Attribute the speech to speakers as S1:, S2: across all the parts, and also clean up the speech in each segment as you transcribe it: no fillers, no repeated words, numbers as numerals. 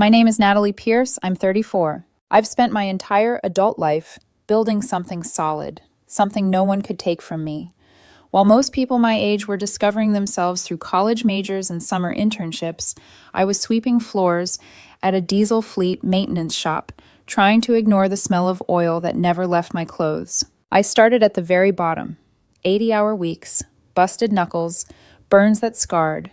S1: My name is Natalie Pierce. I'm 34. I've spent my entire adult life building something solid, something no one could take from me. While most people my age were discovering themselves through college majors and summer internships, I was sweeping floors at a diesel fleet maintenance shop, trying to ignore the smell of oil that never left my clothes. I started at the very bottom. 80-hour weeks, busted knuckles, burns that scarred,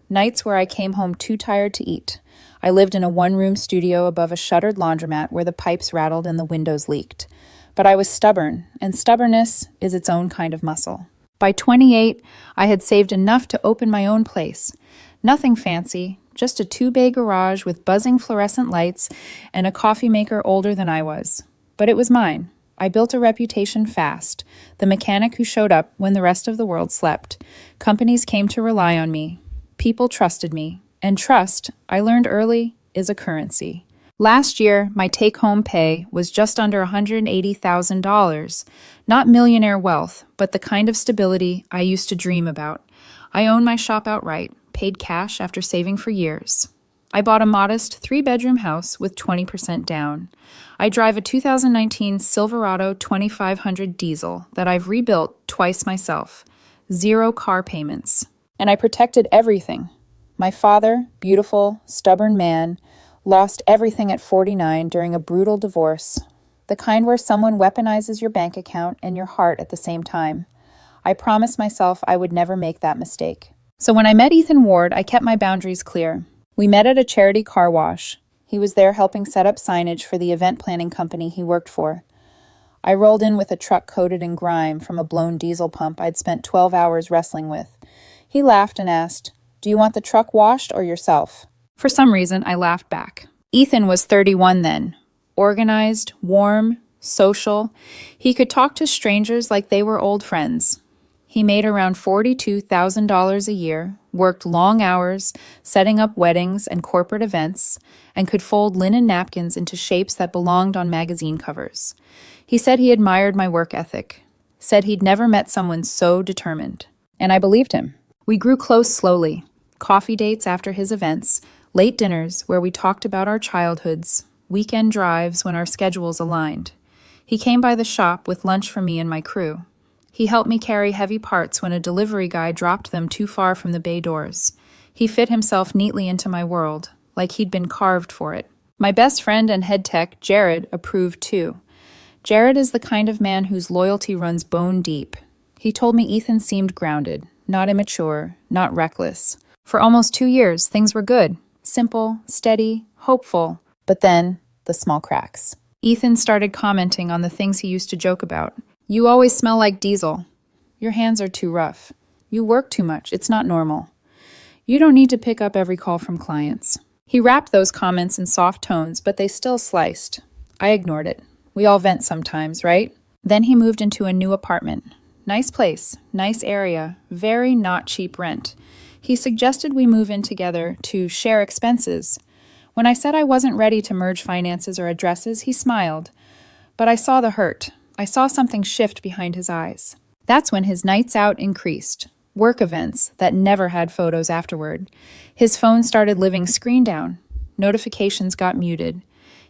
S1: nights where I came home too tired to eat. I lived in a one-room studio above a shuttered laundromat where the pipes rattled and the windows leaked. But I was stubborn, and stubbornness is its own kind of muscle. By 28, I had saved enough to open my own place. Nothing fancy, just a two-bay garage with buzzing fluorescent lights and a coffee maker older than I was. But it was mine. I built a reputation fast, the mechanic who showed up when the rest of the world slept. Companies came to rely on me. People trusted me. And trust, I learned early, is a currency. Last year, my take-home pay was just under $180,000. Not millionaire wealth, but the kind of stability I used to dream about. I own my shop outright, paid cash after saving for years. I bought a modest 3-bedroom house with 20% down. I drive a 2019 Silverado 2500 diesel that I've rebuilt twice myself. 0 car payments. And I protected everything. My father, beautiful, stubborn man, lost everything at 49 during a brutal divorce, the kind where someone weaponizes your bank account and your heart at the same time. I promised myself I would never make that mistake. So when I met Ethan Ward, I kept my boundaries clear. We met at a charity car wash. He was there helping set up signage for the event planning company he worked for. I rolled in with a truck coated in grime from a blown diesel pump I'd spent 12 hours wrestling with. He laughed and asked, "Do you want the truck washed or yourself?" For some reason, I laughed back. Ethan was 31 then. Organized, warm, social. He could talk to strangers like they were old friends. He made around $42,000 a year, worked long hours, setting up weddings and corporate events, and could fold linen napkins into shapes that belonged on magazine covers. He said he admired my work ethic, said he'd never met someone so determined. And I believed him. We grew close slowly. Coffee dates after his events, late dinners where we talked about our childhoods, weekend drives when our schedules aligned. He came by the shop with lunch for me and my crew. He helped me carry heavy parts when a delivery guy dropped them too far from the bay doors. He fit himself neatly into my world, like he'd been carved for it. My best friend and head tech, Jared, approved too. Jared is the kind of man whose loyalty runs bone deep. He told me Ethan seemed grounded, not immature, not reckless. For almost 2 years, things were good. Simple, steady, hopeful. But then, the small cracks. Ethan started commenting on the things he used to joke about. "You always smell like diesel. Your hands are too rough. You work too much. It's not normal. You don't need to pick up every call from clients." He wrapped those comments in soft tones, but they still sliced. I ignored it. We all vent sometimes, right? Then he moved into a new apartment. Nice place, nice area, very not cheap rent. He suggested we move in together to share expenses. When I said I wasn't ready to merge finances or addresses, he smiled. But I saw the hurt. I saw something shift behind his eyes. That's when his nights out increased. Work events that never had photos afterward. His phone started living screen down. Notifications got muted.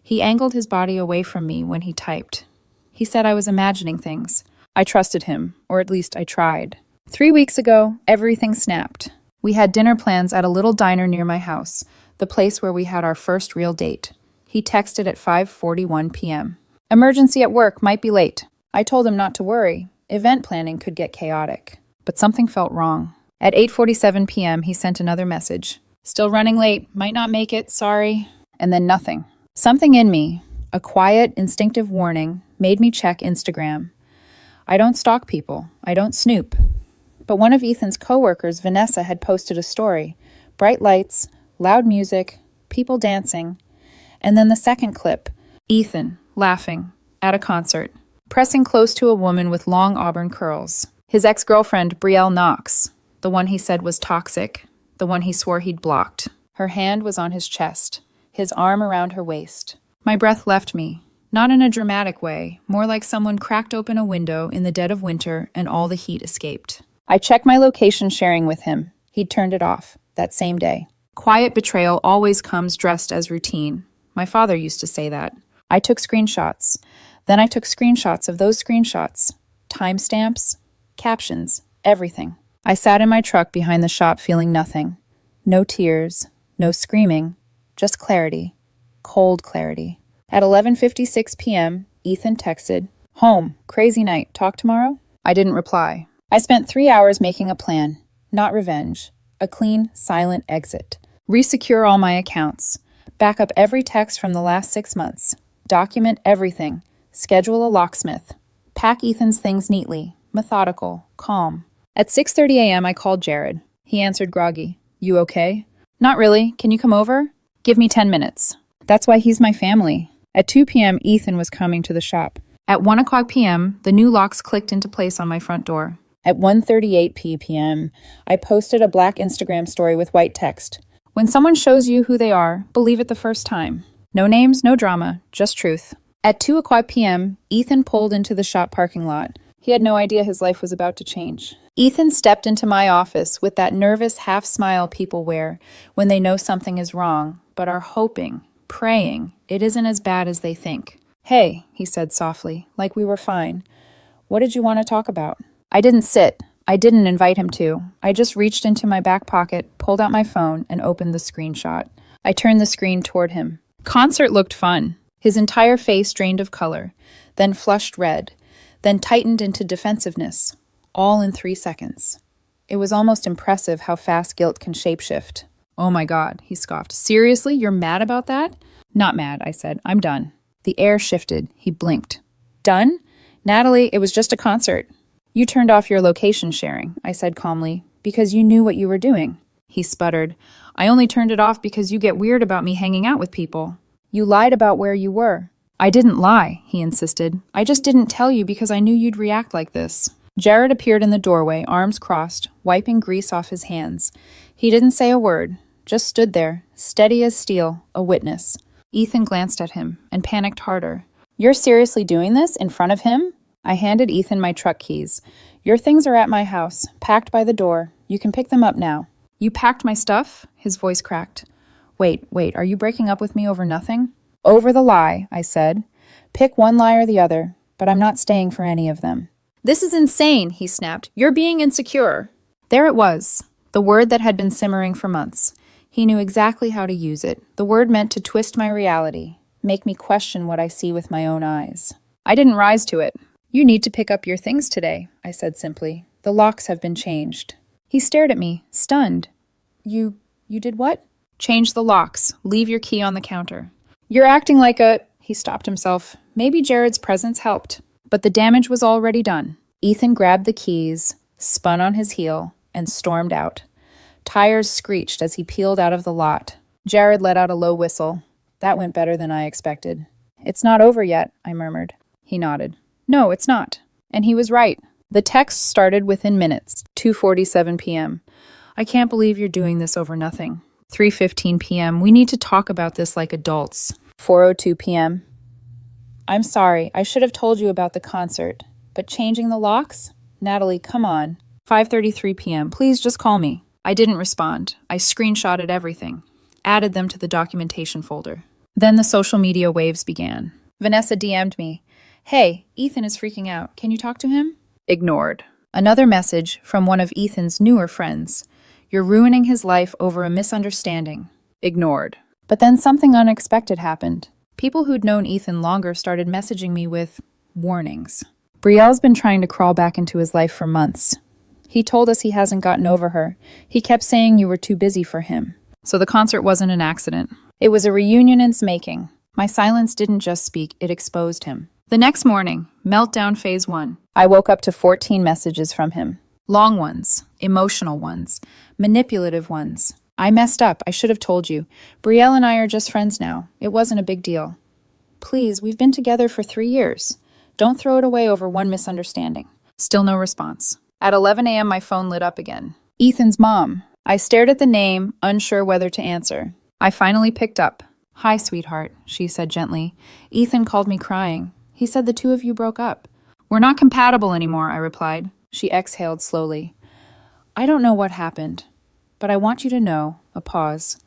S1: He angled his body away from me when he typed. He said I was imagining things. I trusted him, or at least I tried. 3 weeks ago, everything snapped. We had dinner plans at a little diner near my house, the place where we had our first real date. He texted at 5:41 p.m. "Emergency at work, might be late." I told him not to worry. Event planning could get chaotic. But something felt wrong. At 8:47 p.m., he sent another message. "Still running late, might not make it, sorry." And then nothing. Something in me, a quiet, instinctive warning, made me check Instagram. I don't stalk people. I don't snoop. But one of Ethan's coworkers, Vanessa, had posted a story. Bright lights, loud music, people dancing. And then the second clip, Ethan, laughing, at a concert, pressing close to a woman with long auburn curls. His ex-girlfriend, Brielle Knox, the one he said was toxic, the one he swore he'd blocked. Her hand was on his chest, his arm around her waist. My breath left me. Not in a dramatic way, more like someone cracked open a window in the dead of winter and all the heat escaped. I checked my location sharing with him. He'd turned it off that same day. Quiet betrayal always comes dressed as routine. My father used to say that. I took screenshots. Then I took screenshots of those screenshots. Timestamps, captions, everything. I sat in my truck behind the shop feeling nothing. No tears, no screaming, just clarity. Cold clarity. At 11:56 p.m., Ethan texted, "Home, crazy night, talk tomorrow?" I didn't reply. I spent 3 hours making a plan, not revenge. A clean, silent exit. Resecure all my accounts. Back up every text from the last 6 months. Document everything. Schedule a locksmith. Pack Ethan's things neatly, methodical, calm. At 6:30 a.m., I called Jared. He answered groggy. "You okay?" "Not really. Can you come over?" "Give me 10 minutes. That's why he's my family." At 2 p.m., Ethan was coming to the shop. At 1 o'clock p.m., the new locks clicked into place on my front door. At 1:38 p.m., I posted a black Instagram story with white text. When someone shows you who they are, believe it the first time. No names, no drama, just truth. At 2 o'clock p.m., Ethan pulled into the shop parking lot. He had no idea his life was about to change. Ethan stepped into my office with that nervous half-smile people wear when they know something is wrong, but are hoping, praying, it isn't as bad as they think. "Hey," he said softly, like we were fine. "What did you want to talk about?" I didn't sit. I didn't invite him to. I just reached into my back pocket, pulled out my phone, and opened the screenshot. I turned the screen toward him. Concert looked fun. His entire face drained of color, then flushed red, then tightened into defensiveness, all in 3 seconds. It was almost impressive how fast guilt can shapeshift. "Oh my God," he scoffed. "Seriously, you're mad about that?" "Not mad," I said. "I'm done." The air shifted. He blinked. "Done? Natalie, it was just a concert." "You turned off your location sharing," I said calmly, "because you knew what you were doing." He sputtered. "I only turned it off because you get weird about me hanging out with people." "You lied about where you were." "I didn't lie," he insisted. "I just didn't tell you because I knew you'd react like this." Jared appeared in the doorway, arms crossed, wiping grease off his hands. He didn't say a word, just stood there, steady as steel, a witness. Ethan glanced at him and panicked harder. "You're seriously doing this in front of him?" I handed Ethan my truck keys. "Your things are at my house, packed by the door. You can pick them up now." "You packed my stuff?" His voice cracked. Wait, are you breaking up with me over nothing?" "Over the lie," I said. "Pick one lie or the other, but I'm not staying for any of them." "This is insane," he snapped. "You're being insecure." There it was, the word that had been simmering for months. He knew exactly how to use it. The word meant to twist my reality, make me question what I see with my own eyes. I didn't rise to it. "You need to pick up your things today," I said simply. "The locks have been changed." He stared at me, stunned. You did what?" "Change the locks. Leave your key on the counter." "You're acting like a—" He stopped himself. Maybe Jared's presence helped, but the damage was already done. Ethan grabbed the keys, spun on his heel, and stormed out. Tires screeched as he peeled out of the lot. Jared let out a low whistle. That went better than I expected. "It's not over yet," I murmured. He nodded. "No, it's not." And he was right. The text started within minutes, 2:47 p.m. "I can't believe you're doing this over nothing." 3:15 p.m. "We need to talk about this like adults." 4:02 p.m. "I'm sorry, I should have told you about the concert. But changing the locks? Natalie, come on." 5:33 p.m. "Please just call me." I didn't respond. I screenshotted everything, added them to the documentation folder. Then the social media waves began. Vanessa DM'd me. "Hey, Ethan is freaking out. Can you talk to him?" Ignored. Another message from one of Ethan's newer friends. "You're ruining his life over a misunderstanding." Ignored. But then something unexpected happened. People who'd known Ethan longer started messaging me with warnings. "Brielle's been trying to crawl back into his life for months. He told us he hasn't gotten over her. He kept saying you were too busy for him." So the concert wasn't an accident. It was a reunion in its making. My silence didn't just speak, it exposed him. The next morning, meltdown phase 1. I woke up to 14 messages from him. Long ones, emotional ones, manipulative ones. "I messed up, I should have told you. Brielle and I are just friends now. It wasn't a big deal. Please, we've been together for 3 years. Don't throw it away over one misunderstanding." Still no response. At 11 a.m., my phone lit up again. Ethan's mom. I stared at the name, unsure whether to answer. I finally picked up. "Hi, sweetheart," she said gently. "Ethan called me crying. He said the two of you broke up." "We're not compatible anymore," I replied. She exhaled slowly. "I don't know what happened, but I want you to know," a pause,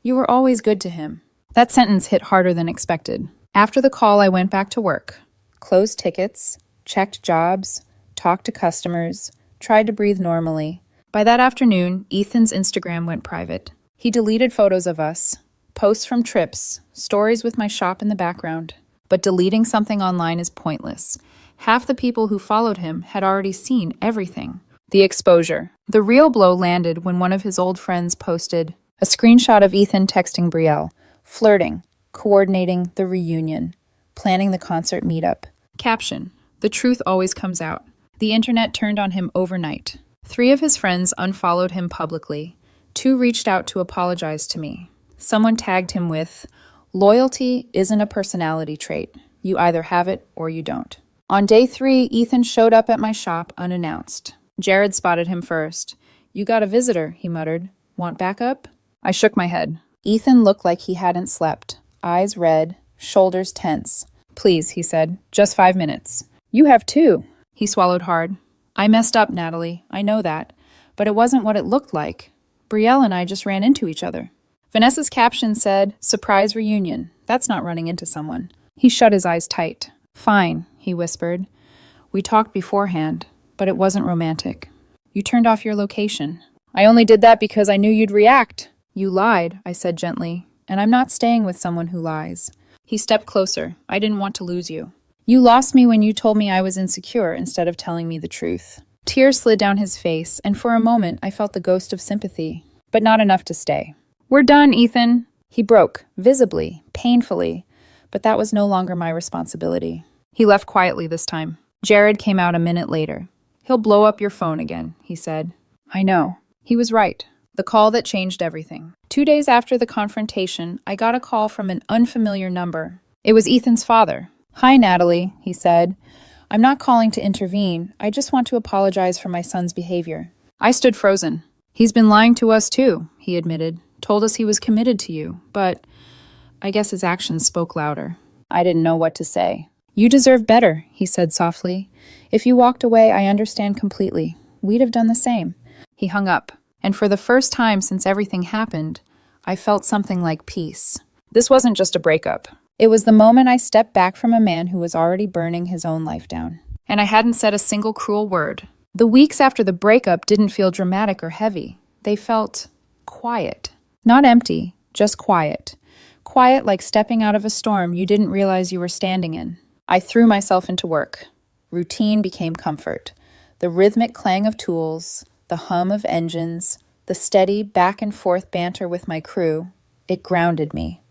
S1: You were always good to him." That sentence hit harder than expected. After the call, I went back to work, closed tickets, checked jobs, talked to customers, tried to breathe normally. By that afternoon, Ethan's Instagram went private. He deleted photos of us, posts from trips, stories with my shop in the background. But deleting something online is pointless. Half the people who followed him had already seen everything. The exposure. The real blow landed when one of his old friends posted a screenshot of Ethan texting Brielle, flirting, coordinating the reunion, planning the concert meetup. Caption: "The truth always comes out." The internet turned on him overnight. 3 of his friends unfollowed him publicly. 2 reached out to apologize to me. Someone tagged him with, "Loyalty isn't a personality trait. You either have it or you don't." On day 3, Ethan showed up at my shop unannounced. Jared spotted him first. "You got a visitor," he muttered. "Want backup?" I shook my head. Ethan looked like he hadn't slept. Eyes red, shoulders tense. "Please," he said. "Just 5 minutes." "You have 2. He swallowed hard. "I messed up, Natalie. I know that. But it wasn't what it looked like. Brielle and I just ran into each other." Vanessa's caption said, "Surprise reunion. That's not running into someone." He shut his eyes tight. "Fine," he whispered. "We talked beforehand, but it wasn't romantic. You turned off your location." "I only did that because I knew you'd react." "You lied," I said gently, "and I'm not staying with someone who lies." He stepped closer. "I didn't want to lose you. You lost me when you told me I was insecure instead of telling me the truth." Tears slid down his face, and for a moment I felt the ghost of sympathy, but not enough to stay. "We're done, Ethan." He broke, visibly, painfully, but that was no longer my responsibility. He left quietly this time. Jared came out a minute later. "He'll blow up your phone again," he said. I know. He was right. The call that changed everything. 2 days after the confrontation, I got a call from an unfamiliar number. It was Ethan's father. "Hi, Natalie," he said. "I'm not calling to intervene. I just want to apologize for my son's behavior." I stood frozen. "He's been lying to us too," he admitted. "Told us he was committed to you, but I guess his actions spoke louder." I didn't know what to say. "You deserve better," he said softly. "If you walked away, I understand completely. We'd have done the same." He hung up, and for the first time since everything happened, I felt something like peace. This wasn't just a breakup. It was the moment I stepped back from a man who was already burning his own life down. And I hadn't said a single cruel word. The weeks after the breakup didn't feel dramatic or heavy. They felt quiet. Not empty, just quiet. Quiet like stepping out of a storm you didn't realize you were standing in. I threw myself into work. Routine became comfort. The rhythmic clang of tools, the hum of engines, the steady back and forth banter with my crew, it grounded me.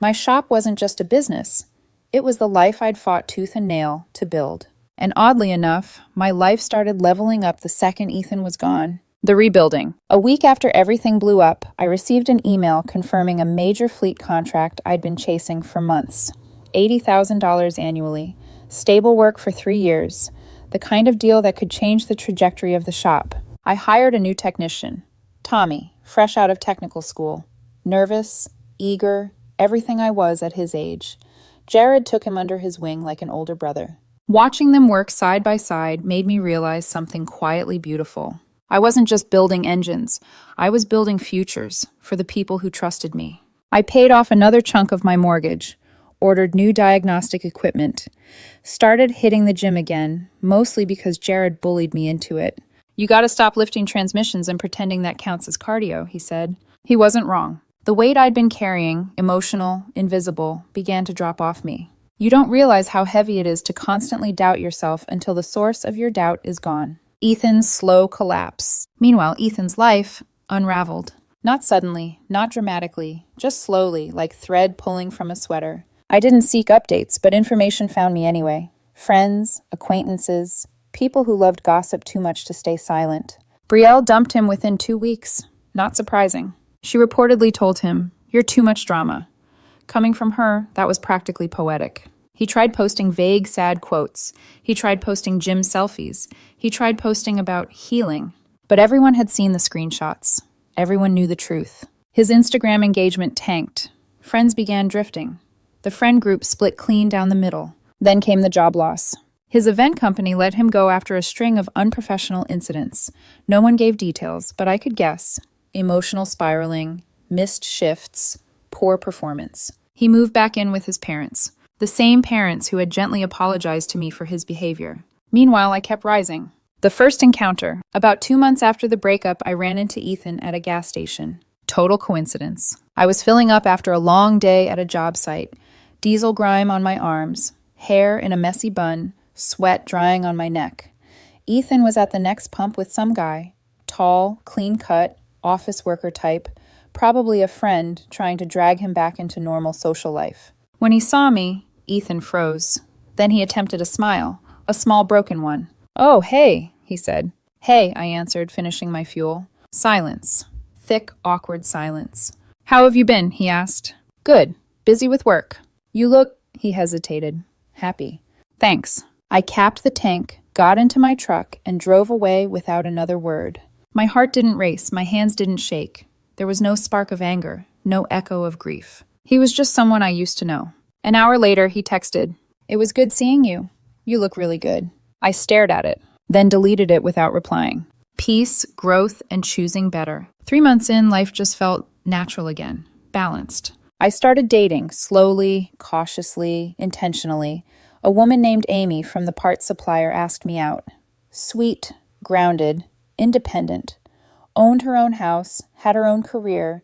S1: My shop wasn't just a business. It was the life I'd fought tooth and nail to build. And oddly enough, my life started leveling up the second Ethan was gone. The rebuilding. A week after everything blew up, I received an email confirming a major fleet contract I'd been chasing for months. $80,000 annually. Stable work for 3 years. The kind of deal that could change the trajectory of the shop. I hired a new technician. Tommy, fresh out of technical school. Nervous, eager, everything I was at his age. Jared took him under his wing like an older brother. Watching them work side by side made me realize something quietly beautiful. I wasn't just building engines. I was building futures for the people who trusted me. I paid off another chunk of my mortgage, ordered new diagnostic equipment, started hitting the gym again, mostly because Jared bullied me into it. "You gotta stop lifting transmissions and pretending that counts as cardio," he said. He wasn't wrong. The weight I'd been carrying, emotional, invisible, began to drop off me. You don't realize how heavy it is to constantly doubt yourself until the source of your doubt is gone. Ethan's slow collapse. Meanwhile, Ethan's life unraveled. Not suddenly, not dramatically, just slowly, like thread pulling from a sweater. I didn't seek updates, but information found me anyway. Friends, acquaintances, people who loved gossip too much to stay silent. Brielle dumped him within 2 weeks. Not surprising. She reportedly told him, "You're too much drama." Coming from her, that was practically poetic. He tried posting vague, sad quotes. He tried posting gym selfies. He tried posting about healing. But everyone had seen the screenshots. Everyone knew the truth. His Instagram engagement tanked. Friends began drifting. The friend group split clean down the middle. Then came the job loss. His event company let him go after a string of unprofessional incidents. No one gave details, but I could guess. Emotional spiraling, missed shifts, poor performance. He moved back in with his parents, the same parents who had gently apologized to me for his behavior. Meanwhile, I kept rising. The first encounter. About 2 months after the breakup, I ran into Ethan at a gas station. Total coincidence. I was filling up after a long day at a job site. Diesel grime on my arms, hair in a messy bun, sweat drying on my neck. Ethan was at the next pump with some guy. Tall, clean-cut, office worker type, probably a friend trying to drag him back into normal social life. When he saw me, Ethan froze. Then he attempted a smile, a small broken one. "Oh, hey," he said. "Hey," I answered, finishing my fuel. Silence. Thick, awkward silence. "How have you been?" he asked. "Good. Busy with work." "You look," he hesitated, "happy." "Thanks." I capped the tank, got into my truck, and drove away without another word. My heart didn't race, my hands didn't shake. There was no spark of anger, no echo of grief. He was just someone I used to know. An hour later, he texted, "It was good seeing you. You look really good." I stared at it, then deleted it without replying. Peace, growth, and choosing better. 3 months in, life just felt natural again, balanced. I started dating, slowly, cautiously, intentionally. A woman named Amy from the parts supplier asked me out. Sweet, grounded, independent, owned her own house, had her own career,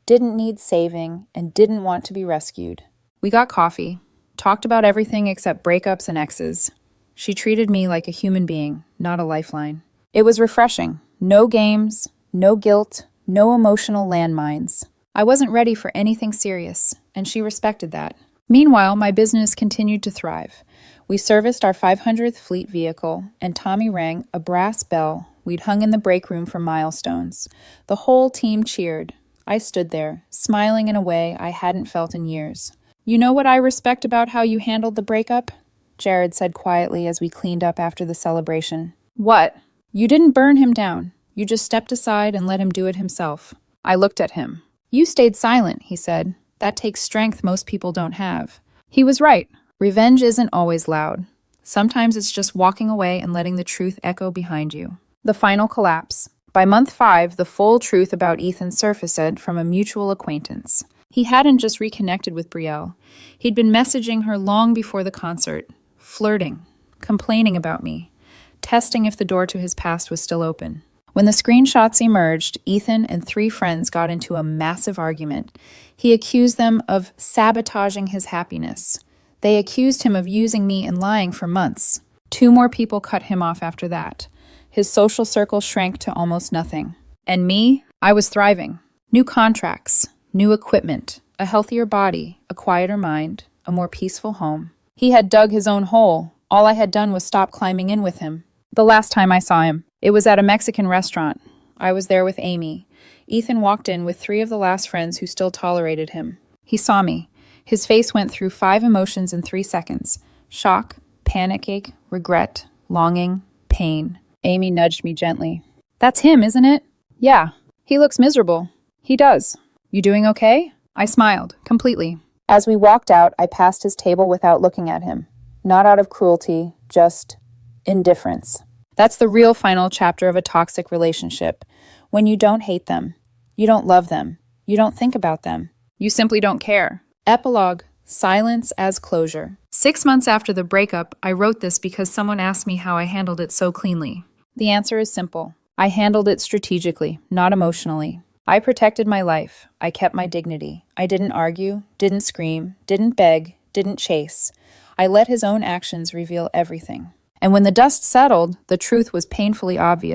S1: didn't need saving, and didn't want to be rescued. We got coffee, talked about everything except breakups and exes. She treated me like a human being, not a lifeline. It was refreshing. No games, no guilt, no emotional landmines. I wasn't ready for anything serious, and she respected that. Meanwhile, my business continued to thrive. We serviced our 500th fleet vehicle, and Tommy rang a brass bell we'd hung in the break room for milestones. The whole team cheered. I stood there, smiling in a way I hadn't felt in years. "You know what I respect about how you handled the breakup?" Jared said quietly as we cleaned up after the celebration. "What?" "You didn't burn him down. You just stepped aside and let him do it himself." I looked at him. "You stayed silent," he said. "That takes strength most people don't have." He was right. Revenge isn't always loud. Sometimes it's just walking away and letting the truth echo behind you. The final collapse. By month 5, the full truth about Ethan surfaced from a mutual acquaintance. He hadn't just reconnected with Brielle. He'd been messaging her long before the concert, flirting, complaining about me, testing if the door to his past was still open. When the screenshots emerged, Ethan and 3 friends got into a massive argument. He accused them of sabotaging his happiness. They accused him of using me and lying for months. 2 more people cut him off after that. His social circle shrank to almost nothing. And me? I was thriving. New contracts, new equipment, a healthier body, a quieter mind, a more peaceful home. He had dug his own hole. All I had done was stop climbing in with him. The last time I saw him, it was at a Mexican restaurant. I was there with Amy. Ethan walked in with 3 of the last friends who still tolerated him. He saw me. His face went through 5 emotions in 3 seconds. Shock, panic, regret, longing, pain. Amy nudged me gently. "That's him, isn't it?" "Yeah. He looks miserable." "He does." "You doing okay?" I smiled, completely. As we walked out, I passed his table without looking at him. Not out of cruelty, just indifference. That's the real final chapter of a toxic relationship. When you don't hate them, you don't love them, you don't think about them, you simply don't care. Epilogue, silence as closure. 6 months after the breakup, I wrote this because someone asked me how I handled it so cleanly. The answer is simple. I handled it strategically, not emotionally. I protected my life. I kept my dignity. I didn't argue, didn't scream, didn't beg, didn't chase. I let his own actions reveal everything. And when the dust settled, the truth was painfully obvious.